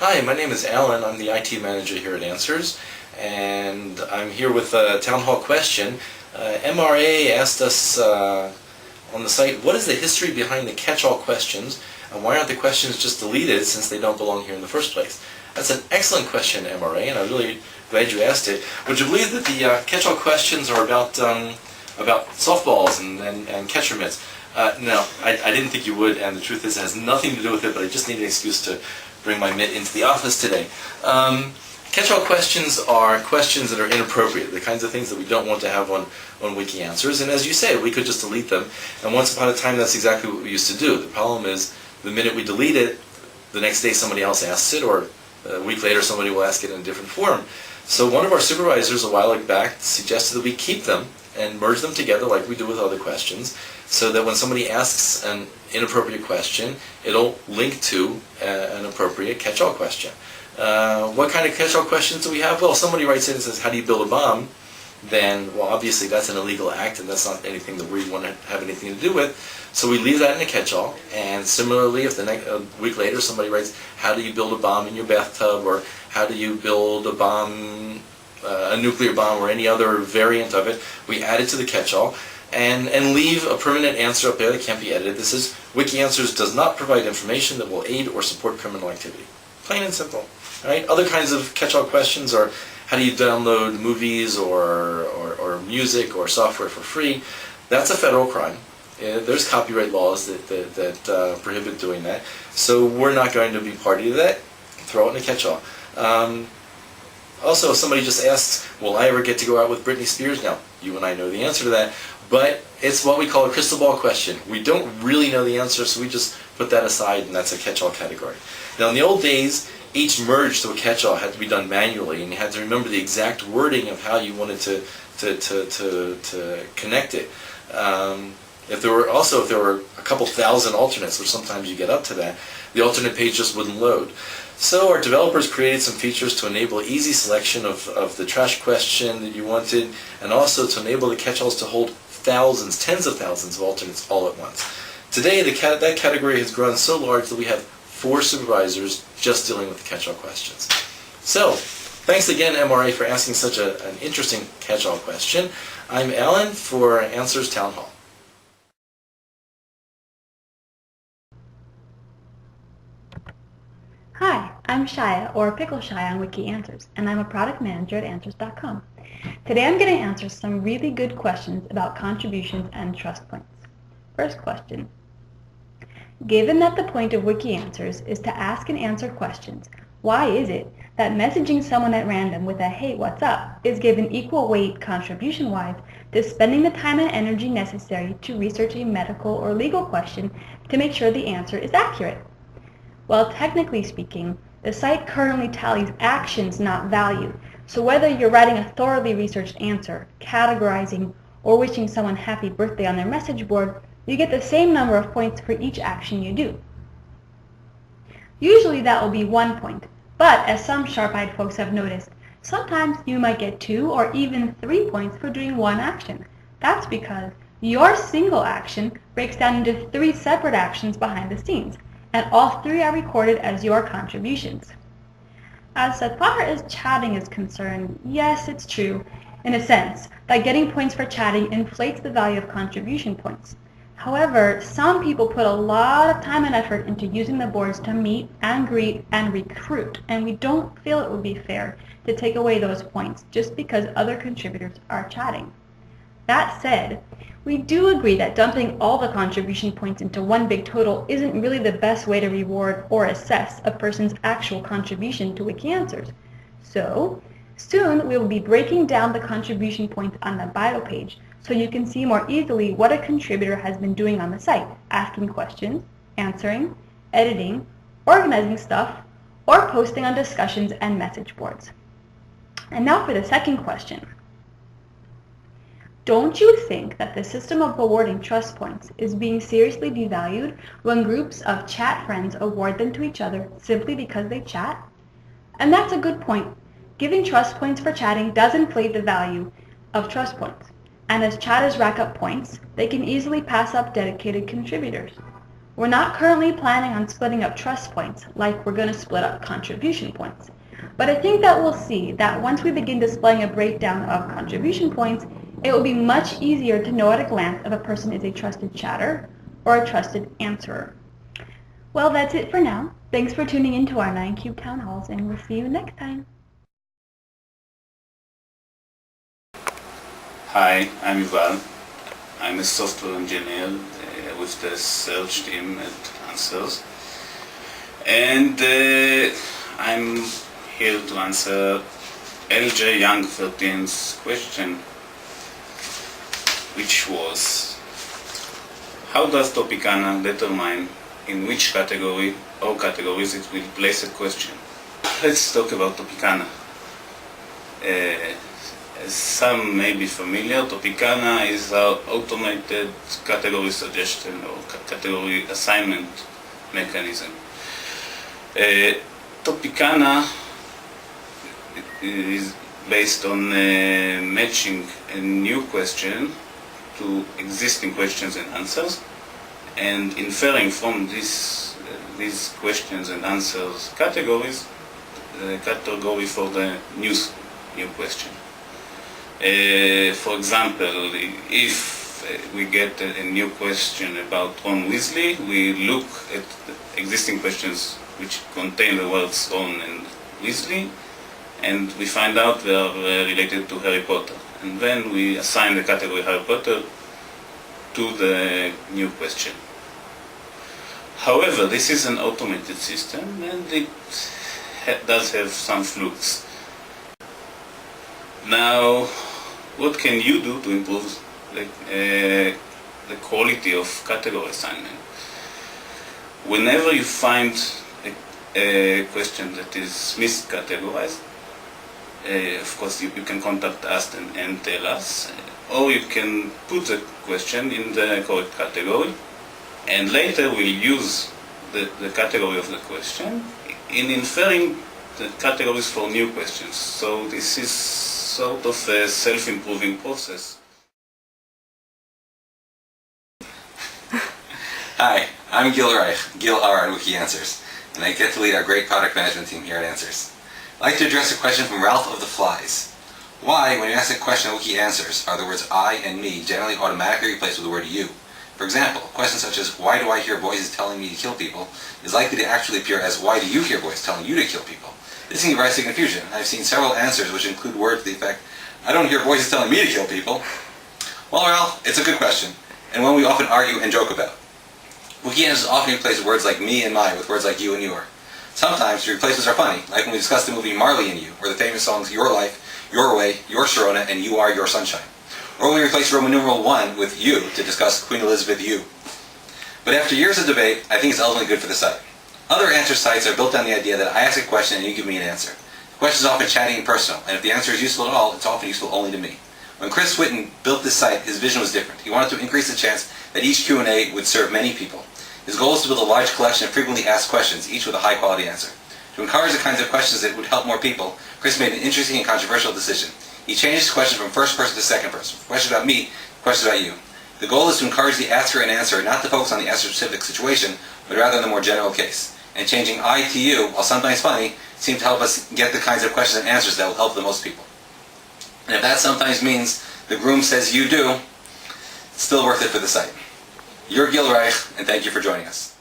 Hi, my name is Alan. I'm the IT manager here at Answers, and I'm here with a town hall question. MRA asked us on the site, what is the history behind the catch-all questions, and why aren't the questions just deleted since they don't belong here in the first place? That's an excellent question, MRA, and I'm really glad you asked it. Would you believe that the catch-all questions are about softballs and catcher mitts? No, I didn't think you would, and the truth is it has nothing to do with it, but I just need an excuse to bring my mitt into the office today. Catch-all questions are questions that are inappropriate, the kinds of things that we don't want to have on WikiAnswers, and as you say, we could just delete them, and once upon a time that's exactly what we used to do. The problem is, the minute we delete it, the next day somebody else asks it, or a week later somebody will ask it in a different form. So one of our supervisors a while back suggested that we keep them and merge them together like we do with other questions, so that when somebody asks an inappropriate question, it'll link to an appropriate catch-all question. What kind of catch-all questions do we have? Well, if somebody writes in and says, how do you build a bomb? Then, well, obviously that's an illegal act, and that's not anything that we want to have anything to do with. So we leave that in a catch-all. And similarly, if a week later somebody writes, how do you build a bomb in your bathtub, or how do you build a bomb, a nuclear bomb, or any other variant of it, we add it to the catch-all and leave a permanent answer up there that can't be edited. This is, WikiAnswers does not provide information that will aid or support criminal activity. Plain and simple. Right? Other kinds of catch-all questions are, how do you download movies or music or software for free? That's a federal crime. There's copyright laws that prohibit doing that. So we're not going to be party to that. Throw it in a catch-all. Also, if somebody just asks, will I ever get to go out with Britney Spears? Now, you and I know the answer to that, but it's what we call a crystal ball question. We don't really know the answer, so we just put that aside, and that's a catch-all category. Now, in the old days, each merge to a catch-all had to be done manually, and you had to remember the exact wording of how you wanted to connect it. If there were a couple thousand alternates, which sometimes you get up to that, the alternate page just wouldn't load. So our developers created some features to enable easy selection of the trash question that you wanted, and also to enable the catch-alls to hold thousands, tens of thousands of alternates all at once. Today, that category has grown so large that we have 4 supervisors just dealing with the catch-all questions. So, thanks again, MRA, for asking such an interesting catch-all question. I'm Alan for Answers Town Hall. Hi, I'm Shaya, or Pickle Shaya on WikiAnswers, and I'm a product manager at Answers.com. Today I'm going to answer some really good questions about contributions and trust points. First question. Given that the point of WikiAnswers is to ask and answer questions, why is it that messaging someone at random with a "Hey, what's up?" is given equal weight contribution-wise to spending the time and energy necessary to research a medical or legal question to make sure the answer is accurate? Well, technically speaking, the site currently tallies actions, not value. So whether you're writing a thoroughly researched answer, categorizing, or wishing someone happy birthday on their message board, you get the same number of points for each action you do. Usually that will be 1 point, but as some sharp-eyed folks have noticed, sometimes you might get 2 or even 3 points for doing one action. That's because your single action breaks down into 3 separate actions behind the scenes, and all 3 are recorded as your contributions. As far as chatting is concerned, yes, it's true, in a sense, that getting points for chatting inflates the value of contribution points. However, some people put a lot of time and effort into using the boards to meet and greet and recruit, and we don't feel it would be fair to take away those points just because other contributors are chatting. That said, we do agree that dumping all the contribution points into one big total isn't really the best way to reward or assess a person's actual contribution to WikiAnswers. So, soon we will be breaking down the contribution points on the bio page so you can see more easily what a contributor has been doing on the site, asking questions, answering, editing, organizing stuff, or posting on discussions and message boards. And now for the second question. Don't you think that the system of awarding trust points is being seriously devalued when groups of chat friends award them to each other simply because they chat? And that's a good point. Giving trust points for chatting does inflate the value of trust points. And as chatters rack up points, they can easily pass up dedicated contributors. We're not currently planning on splitting up trust points like we're going to split up contribution points. But I think that we'll see that once we begin displaying a breakdown of contribution points, it will be much easier to know at a glance if a person is a trusted chatter or a trusted answerer. Well, that's it for now. Thanks for tuning in to our 9Cube Town Halls, and we'll see you next time. Hi, I'm Yuval. I'm a software engineer with the search team at Answers. And I'm here to answer LJ Young 13's question, which was, how does Topicana determine in which category or categories it will place a question? Let's talk about Topicana. As some may be familiar, Topicana is our automated category suggestion or category assignment mechanism. Topicana is based on matching a new question to existing questions and answers, and inferring from these questions and answers categories, the category for the new question. For example, if we get a new question about Ron Weasley, we look at the existing questions which contain the words Ron and Weasley, and we find out they are related to Harry Potter. And then we assign the category Harry Potter to the new question. However, this is an automated system, and it does have some flukes. Now, what can you do to improve the quality of category assignment? Whenever you find a question that is miscategorized, of course you can contact us and tell us, or you can put the question in the correct category, and later we'll use the category of the question in inferring the categories for new questions. So this is sort of a self-improving process. Hi, I'm Gil R at WikiAnswers, and I get to lead our great product management team here at Answers. I'd like to address a question from Ralph of the Flies. Why, when you ask a question at WikiAnswers, are the words I and me generally automatically replaced with the word you? For example, a question such as, why do I hear voices telling me to kill people, is likely to actually appear as, why do you hear voices telling you to kill people? This can give rise to confusion. I've seen several answers which include words to the effect, I don't hear voices telling me to kill people. Well, Ralph, it's a good question, and one we often argue and joke about. WikiAnswers often replaces words like me and my with words like you and your. Sometimes the replacements are funny, like when we discussed the movie Marley and You, or the famous songs Your Life, Your Way, Your Sharona, and You Are Your Sunshine. Or when we replace Roman numeral 1 with you to discuss Queen Elizabeth You. But after years of debate, I think it's ultimately good for the site. Other answer sites are built on the idea that I ask a question and you give me an answer. The question is often chatty and personal, and if the answer is useful at all, it's often useful only to me. When Chris Whitten built this site, his vision was different. He wanted to increase the chance that each Q&A would serve many people. His goal is to build a large collection of frequently asked questions, each with a high-quality answer. To encourage the kinds of questions that would help more people, Chris made an interesting and controversial decision. He changed his question from first person to second person, from questions about me to questions about you. The goal is to encourage the asker and answer not to focus on the answer-specific situation, but rather on the more general case. And changing I to you, while sometimes funny, seemed to help us get the kinds of questions and answers that will help the most people. And if that sometimes means the groom says you do, it's still worth it for the site. You're Gil Reich, and thank you for joining us.